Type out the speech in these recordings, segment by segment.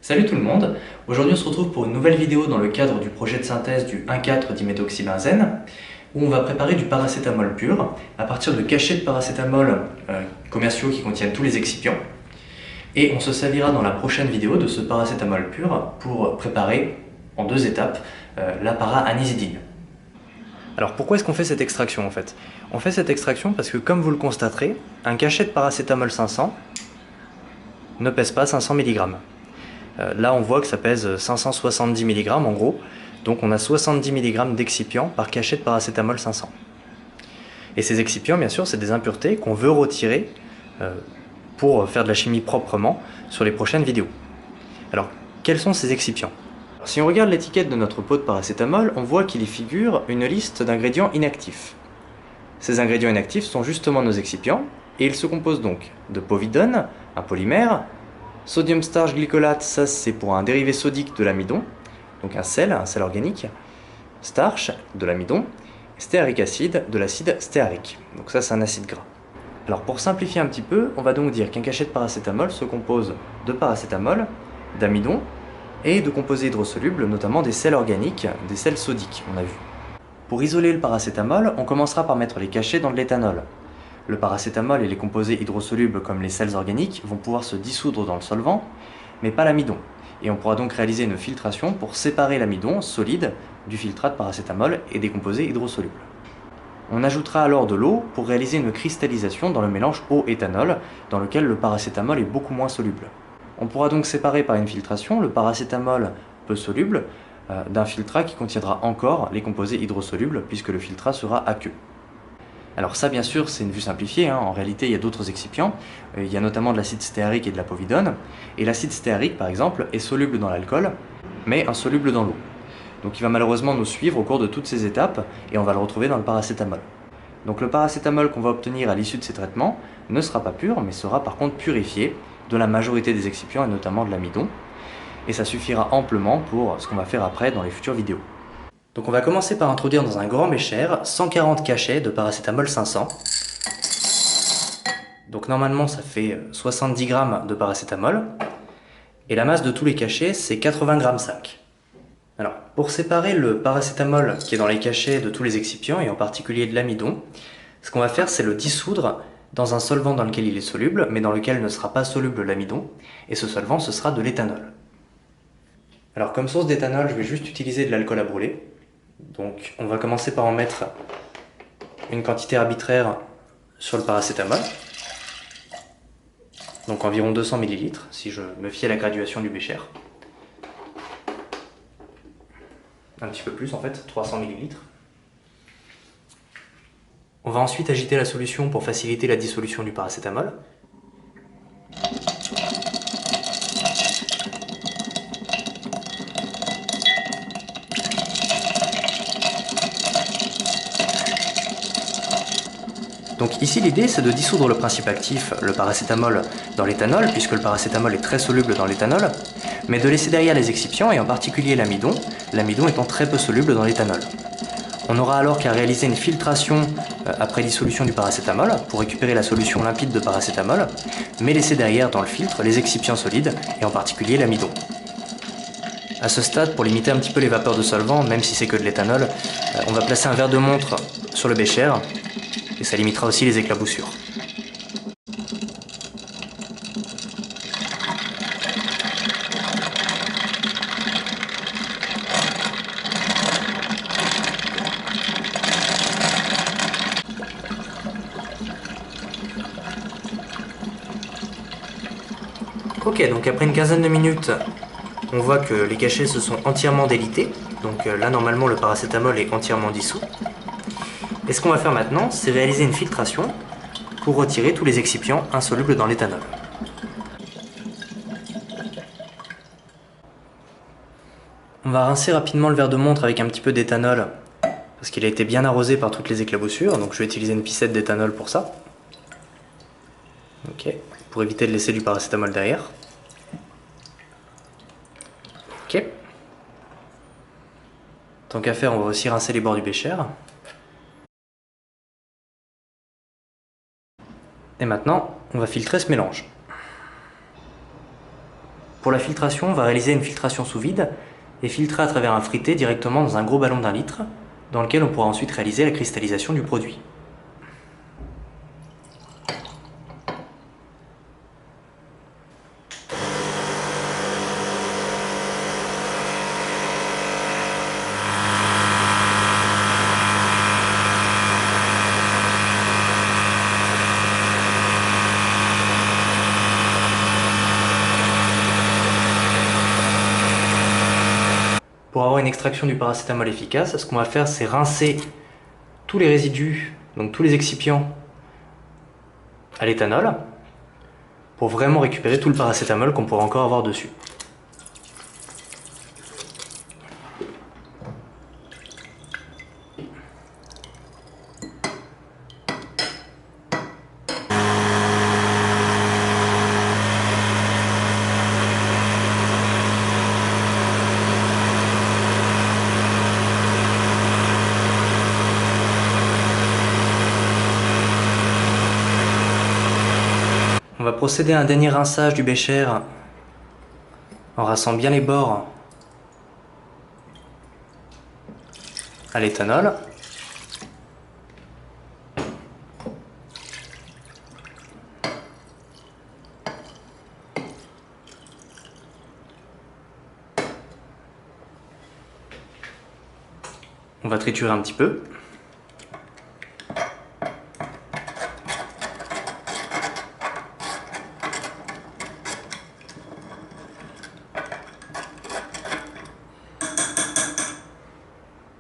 Salut tout le monde, aujourd'hui on se retrouve pour une nouvelle vidéo dans le cadre du projet de synthèse du 1,4-diméthoxybenzène où on va préparer du paracétamol pur à partir de cachets de paracétamol commerciaux qui contiennent tous les excipients. Et on se servira dans la prochaine vidéo de ce paracétamol pur pour préparer en deux étapes la para-anisidine. Alors pourquoi est-ce qu'on fait cette extraction en fait? On fait cette extraction parce que comme vous le constaterez, un cachet de paracétamol 500 ne pèse pas 500 mg. Là, on voit que ça pèse 570 mg en gros, donc on a 70 mg d'excipients par cachet de paracétamol 500. Et ces excipients, bien sûr, c'est des impuretés qu'on veut retirer pour faire de la chimie proprement sur les prochaines vidéos. Alors, quels sont ces excipients? Si on regarde l'étiquette de notre pot de paracétamol, on voit qu'il y figure une liste d'ingrédients inactifs. Ces ingrédients inactifs sont justement nos excipients, et ils se composent donc de povidone, un polymère, sodium starch glycolate, ça c'est pour un dérivé sodique de l'amidon, donc un sel organique, starch de l'amidon, stéarique acide de l'acide stéarique, donc ça c'est un acide gras. Alors pour simplifier un petit peu, on va donc dire qu'un cachet de paracétamol se compose de paracétamol, d'amidon et de composés hydrosolubles, notamment des sels organiques, des sels sodiques, on a vu. Pour isoler le paracétamol, on commencera par mettre les cachets dans de l'éthanol. Le paracétamol et les composés hydrosolubles comme les sels organiques vont pouvoir se dissoudre dans le solvant, mais pas l'amidon. Et on pourra donc réaliser une filtration pour séparer l'amidon solide du filtrat de paracétamol et des composés hydrosolubles. On ajoutera alors de l'eau pour réaliser une cristallisation dans le mélange eau-éthanol, dans lequel le paracétamol est beaucoup moins soluble. On pourra donc séparer par une filtration le paracétamol peu soluble d'un filtrat qui contiendra encore les composés hydrosolubles, puisque le filtrat sera aqueux. Alors ça, bien sûr, c'est une vue simplifiée, hein. En réalité, il y a d'autres excipients. Il y a notamment de l'acide stéarique et de la povidone. Et l'acide stéarique, par exemple, est soluble dans l'alcool, mais insoluble dans l'eau. Donc il va malheureusement nous suivre au cours de toutes ces étapes, et on va le retrouver dans le paracétamol. Donc le paracétamol qu'on va obtenir à l'issue de ces traitements ne sera pas pur, mais sera par contre purifié de la majorité des excipients, et notamment de l'amidon. Et ça suffira amplement pour ce qu'on va faire après dans les futures vidéos. Donc on va commencer par introduire dans un grand bécher 140 cachets de paracétamol 500. Donc normalement ça fait 70 g de paracétamol. Et la masse de tous les cachets c'est 80,5 g. Alors pour séparer le paracétamol qui est dans les cachets de tous les excipients et en particulier de l'amidon, ce qu'on va faire c'est le dissoudre dans un solvant dans lequel il est soluble mais dans lequel ne sera pas soluble l'amidon. Et ce solvant ce sera de l'éthanol. Alors comme source d'éthanol je vais juste utiliser de l'alcool à brûler. Donc on va commencer par en mettre une quantité arbitraire sur le paracétamol, donc environ 200 ml si je me fie à la graduation du bécher. Un petit peu plus en fait, 300 ml. On va ensuite agiter la solution pour faciliter la dissolution du paracétamol. Donc ici l'idée c'est de dissoudre le principe actif, le paracétamol, dans l'éthanol, puisque le paracétamol est très soluble dans l'éthanol, mais de laisser derrière les excipients et en particulier l'amidon, l'amidon étant très peu soluble dans l'éthanol. On aura alors qu'à réaliser une filtration après dissolution du paracétamol pour récupérer la solution limpide de paracétamol, mais laisser derrière dans le filtre les excipients solides et en particulier l'amidon. À ce stade, pour limiter un petit peu les vapeurs de solvant, même si c'est que de l'éthanol, on va placer un verre de montre sur le bécher et ça limitera aussi les éclaboussures. Ok, donc après une quinzaine de minutes, on voit que les cachets se sont entièrement délités. Donc là, normalement, le paracétamol est entièrement dissous. Et ce qu'on va faire maintenant, c'est réaliser une filtration pour retirer tous les excipients insolubles dans l'éthanol. On va rincer rapidement le verre de montre avec un petit peu d'éthanol parce qu'il a été bien arrosé par toutes les éclaboussures, donc je vais utiliser une pipette d'éthanol pour ça. Ok, pour éviter de laisser du paracétamol derrière. Ok. Tant qu'à faire, on va aussi rincer les bords du bécher. Et maintenant, on va filtrer ce mélange. Pour la filtration, on va réaliser une filtration sous vide et filtrer à travers un fritté directement dans un gros ballon d'1 litre, dans lequel on pourra ensuite réaliser la cristallisation du produit. Pour avoir une extraction du paracétamol efficace, ce qu'on va faire, c'est rincer tous les résidus, donc tous les excipients à l'éthanol, pour vraiment récupérer tout le paracétamol qu'on pourra encore avoir dessus. On va procéder à un dernier rinçage du bécher en rinçant bien les bords à l'éthanol. On va triturer un petit peu.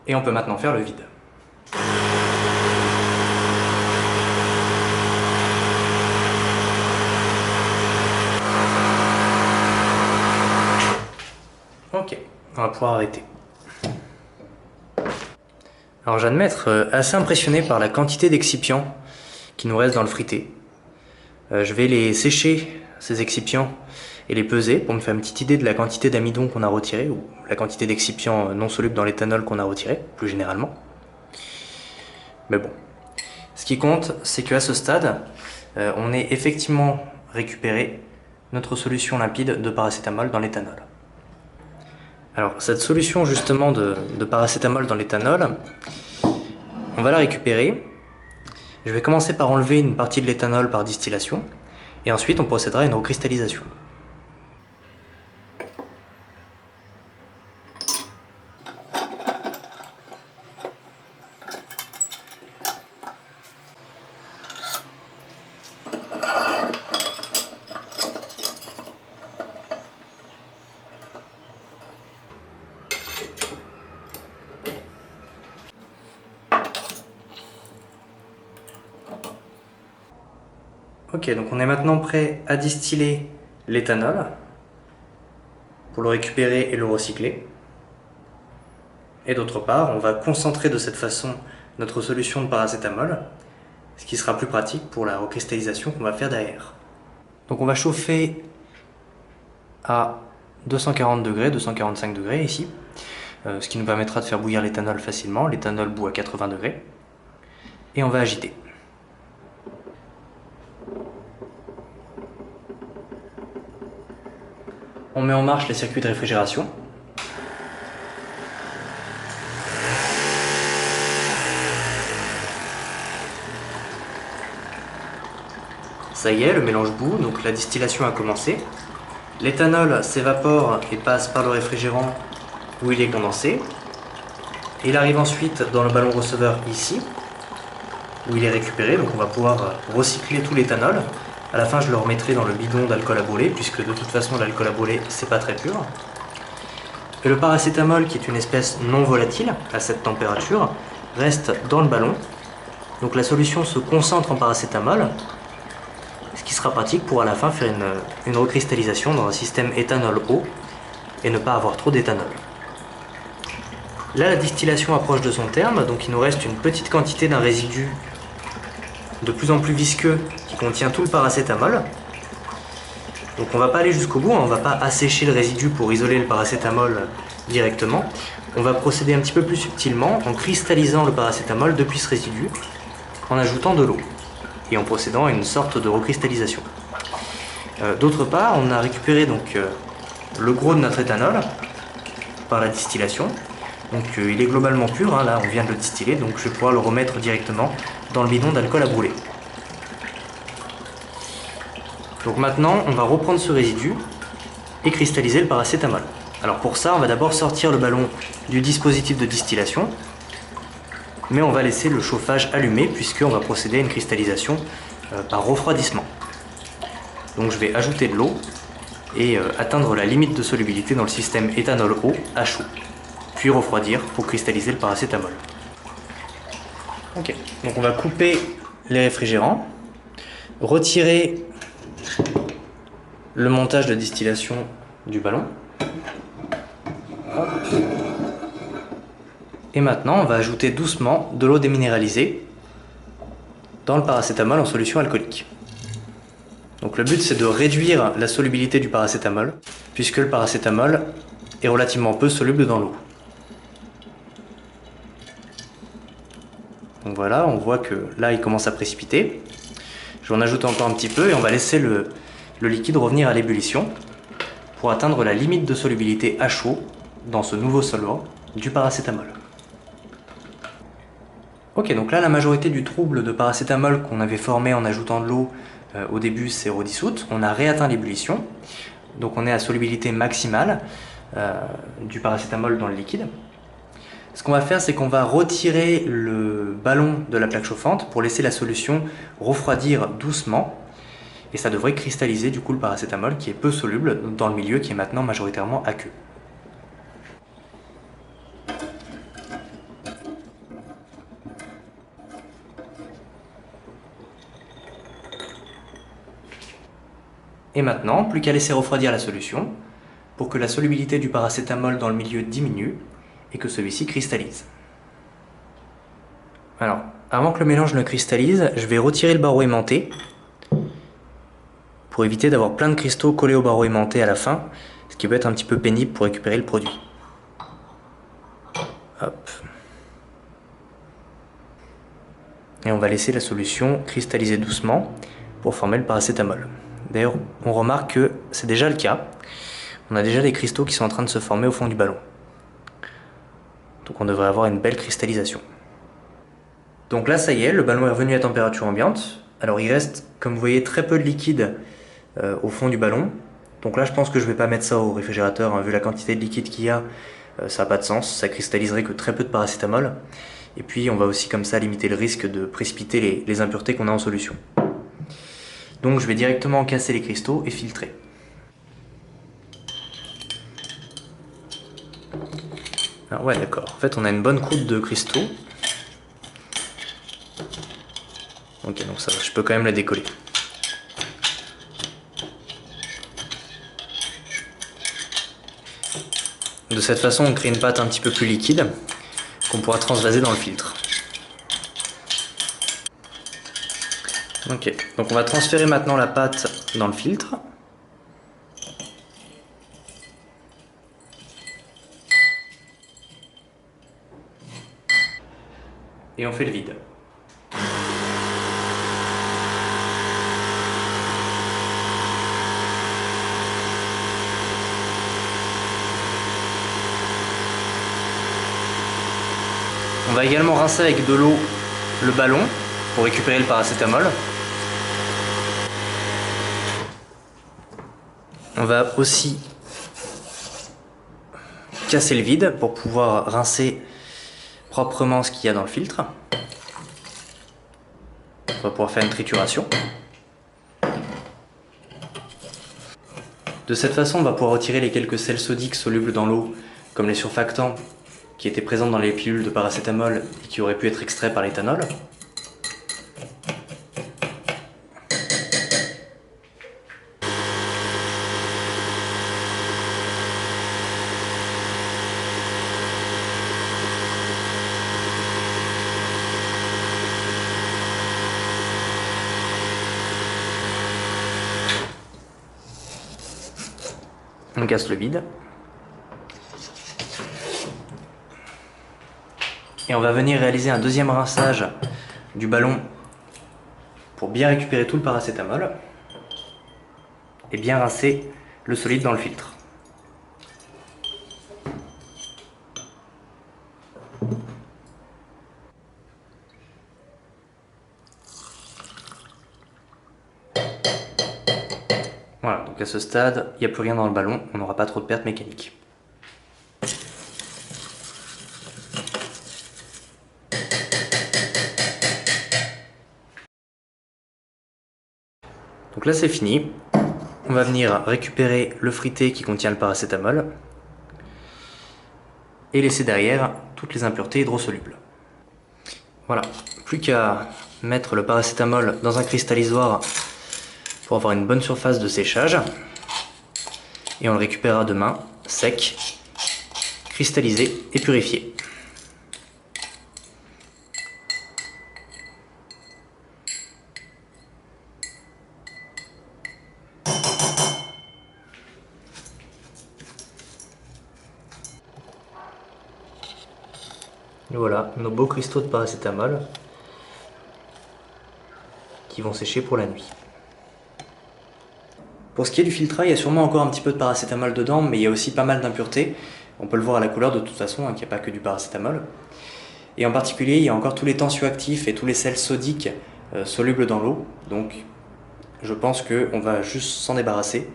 Et on peut maintenant faire le vide. Ok, on va pouvoir arrêter. Alors je viens de m'être assez impressionné par la quantité d'excipients qui nous reste dans le fritté. Je vais les sécher, ces excipients, et les peser pour me faire une petite idée de la quantité d'amidon qu'on a retiré, ou la quantité d'excipients non solubles dans l'éthanol qu'on a retiré, plus généralement. Mais bon, ce qui compte, c'est qu'à ce stade, on ait effectivement récupéré notre solution limpide de paracétamol dans l'éthanol. Alors cette solution justement de paracétamol dans l'éthanol, on va la récupérer. Je vais commencer par enlever une partie de l'éthanol par distillation, et ensuite on procédera à une recristallisation. Ok, donc on est maintenant prêt à distiller l'éthanol pour le récupérer et le recycler. Et d'autre part, on va concentrer de cette façon notre solution de paracétamol, ce qui sera plus pratique pour la recristallisation qu'on va faire derrière. Donc on va chauffer à 240 degrés, 245 degrés ici, ce qui nous permettra de faire bouillir l'éthanol facilement. L'éthanol bout à 80 degrés. Et on va agiter. On met en marche les circuits de réfrigération. Ça y est, le mélange bout, donc la distillation a commencé. L'éthanol s'évapore et passe par le réfrigérant où il est condensé. Il arrive ensuite dans le ballon receveur ici, où il est récupéré, donc on va pouvoir recycler tout l'éthanol. À la fin, je le remettrai dans le bidon d'alcool à brûler, puisque de toute façon, l'alcool à brûler, c'est pas très pur. Et le paracétamol, qui est une espèce non volatile à cette température, reste dans le ballon. Donc la solution se concentre en paracétamol, ce qui sera pratique pour à la fin faire une recristallisation dans un système éthanol-eau et ne pas avoir trop d'éthanol. Là, la distillation approche de son terme, donc il nous reste une petite quantité d'un résidu de plus en plus visqueux qui contient tout le paracétamol. Donc on va pas aller jusqu'au bout, on va pas assécher le résidu pour isoler le paracétamol directement. On va procéder un petit peu plus subtilement en cristallisant le paracétamol depuis ce résidu, en ajoutant de l'eau et en procédant à une sorte de recristallisation. D'autre part, on a récupéré donc le gros de notre éthanol par la distillation. Donc il est globalement pur, hein, là on vient de le distiller, donc je vais pouvoir le remettre directement dans le bidon d'alcool à brûler. Donc maintenant on va reprendre ce résidu et cristalliser le paracétamol. Alors pour ça on va d'abord sortir le ballon du dispositif de distillation, mais on va laisser le chauffage allumé puisqu'on va procéder à une cristallisation par refroidissement. Donc je vais ajouter de l'eau et atteindre la limite de solubilité dans le système éthanol-eau à chaud, puis refroidir pour cristalliser le paracétamol. Ok, donc on va couper les réfrigérants, retirer le montage de distillation du ballon. Hop. Et maintenant, on va ajouter doucement de l'eau déminéralisée dans le paracétamol en solution alcoolique. Donc le but, c'est de réduire la solubilité du paracétamol, puisque le paracétamol est relativement peu soluble dans l'eau. Donc voilà, on voit que là, il commence à précipiter. Je vais en ajouter encore un petit peu et on va laisser le liquide revenir à l'ébullition pour atteindre la limite de solubilité à chaud dans ce nouveau solvant du paracétamol. Ok, donc là la majorité du trouble de paracétamol qu'on avait formé en ajoutant de l'eau au début s'est redissoute. On a réatteint l'ébullition, donc on est à solubilité maximale du paracétamol dans le liquide. Ce qu'on va faire, c'est qu'on va retirer le ballon de la plaque chauffante pour laisser la solution refroidir doucement. Et ça devrait cristalliser du coup le paracétamol qui est peu soluble dans le milieu qui est maintenant majoritairement aqueux. Et maintenant, plus qu'à laisser refroidir la solution pour que la solubilité du paracétamol dans le milieu diminue et que celui-ci cristallise. Alors, avant que le mélange ne cristallise, je vais retirer le barreau aimanté pour éviter d'avoir plein de cristaux collés au barreau aimanté à la fin, ce qui peut être un petit peu pénible pour récupérer le produit. Hop. Et on va laisser la solution cristalliser doucement pour former le paracétamol. D'ailleurs, on remarque que c'est déjà le cas. On a déjà des cristaux qui sont en train de se former au fond du ballon. Donc on devrait avoir une belle cristallisation. Donc là, ça y est, le ballon est revenu à température ambiante. Alors il reste, comme vous voyez, très peu de liquide au fond du ballon. Donc là, je pense que je ne vais pas mettre ça au réfrigérateur, hein. Vu la quantité de liquide qu'il y a, ça n'a pas de sens. Ça cristalliserait que très peu de paracétamol. Et puis on va aussi comme ça limiter le risque de précipiter les impuretés qu'on a en solution. Donc je vais directement casser les cristaux et filtrer. Ah ouais, d'accord. En fait, on a une bonne croûte de cristaux. Ok, donc ça va, je peux quand même la décoller. De cette façon, on crée une pâte un petit peu plus liquide qu'on pourra transvaser dans le filtre. Ok, donc on va transférer maintenant la pâte dans le filtre. Et on fait le vide. On va également rincer avec de l'eau le ballon pour récupérer le paracétamol. On va aussi casser le vide pour pouvoir rincer proprement ce qu'il y a dans le filtre. On va pouvoir faire une trituration. De cette façon, on va pouvoir retirer les quelques sels sodiques solubles dans l'eau, comme les surfactants qui étaient présents dans les pilules de paracétamol et qui auraient pu être extraits par l'éthanol. On casse le vide. Et on va venir réaliser un deuxième rinçage du ballon pour bien récupérer tout le paracétamol et bien rincer le solide dans le filtre. donc à ce stade, il n'y a plus rien dans le ballon, on n'aura pas trop de pertes mécaniques. Donc là c'est fini, on va venir récupérer le frité qui contient le paracétamol et laisser derrière toutes les impuretés hydrosolubles. Voilà, plus qu'à mettre le paracétamol dans un cristallisoir pour avoir une bonne surface de séchage et on le récupérera demain sec, cristallisé et purifié. Et voilà, nos beaux cristaux de paracétamol qui vont sécher pour la nuit. Pour ce qui est du filtrat, il y a sûrement encore un petit peu de paracétamol dedans, mais il y a aussi pas mal d'impuretés. On peut le voir à la couleur de toute façon, qu'il n'y a pas que du paracétamol. Et en particulier, il y a encore tous les tensioactifs et tous les sels sodiques solubles dans l'eau. Donc je pense qu'on va juste s'en débarrasser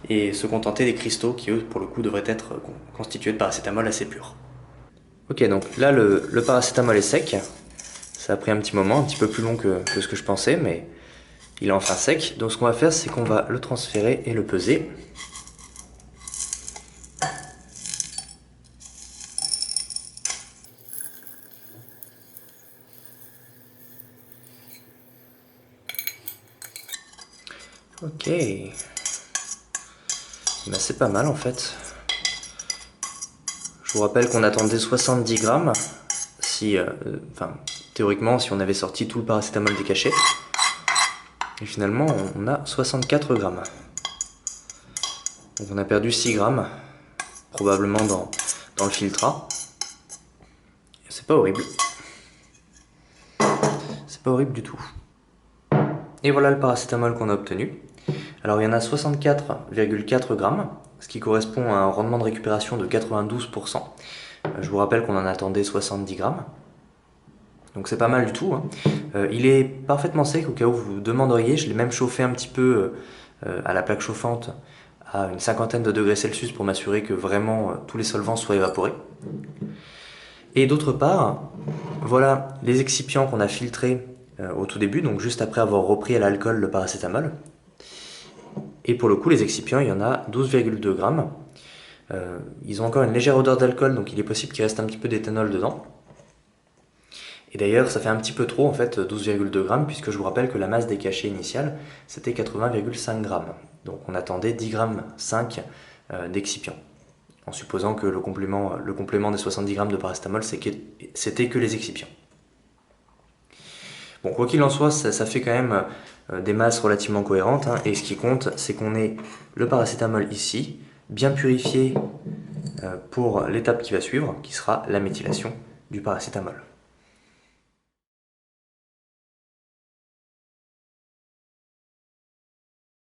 et se contenter des cristaux qui, eux, pour le coup, devraient être constitués de paracétamol assez pur. Ok, donc là le paracétamol est sec. Ça a pris un petit moment, un petit peu plus long que ce que je pensais, mais il est enfin sec. Donc ce qu'on va faire, c'est qu'on va le transférer et le peser. Ok, ben, c'est pas mal en fait. Je vous rappelle qu'on attendait 70 grammes, si, théoriquement si on avait sorti tout le paracétamol des cachets. Et finalement on a 64 grammes. Donc on a perdu 6 grammes, probablement dans le filtrat. C'est pas horrible. C'est pas horrible du tout. Et voilà le paracétamol qu'on a obtenu. Alors il y en a 64,4 grammes, ce qui correspond à un rendement de récupération de 92%. Je vous rappelle qu'on en attendait 70 grammes. Donc c'est pas mal du tout, hein. Il est parfaitement sec au cas où vous vous demanderiez. Je l'ai même chauffé un petit peu à la plaque chauffante à une cinquantaine de degrés Celsius pour m'assurer que vraiment tous les solvants soient évaporés. Et d'autre part, voilà les excipients qu'on a filtrés au tout début, donc juste après avoir repris à l'alcool le paracétamol. Et pour le coup, les excipients, il y en a 12,2 grammes. Ils ont encore une légère odeur d'alcool, donc il est possible qu'il reste un petit peu d'éthanol dedans. Et d'ailleurs, ça fait un petit peu trop, en fait, 12,2 grammes, puisque je vous rappelle que la masse des cachets initiale, c'était 80,5 grammes. Donc on attendait 10 grammes 5 d'excipients, en supposant que le complément des 70 grammes de paracétamol, c'était que les excipients. Bon, quoi qu'il en soit, ça fait quand même des masses relativement cohérentes, hein, et ce qui compte, c'est qu'on ait le paracétamol ici, bien purifié pour l'étape qui va suivre, qui sera la méthylation du paracétamol.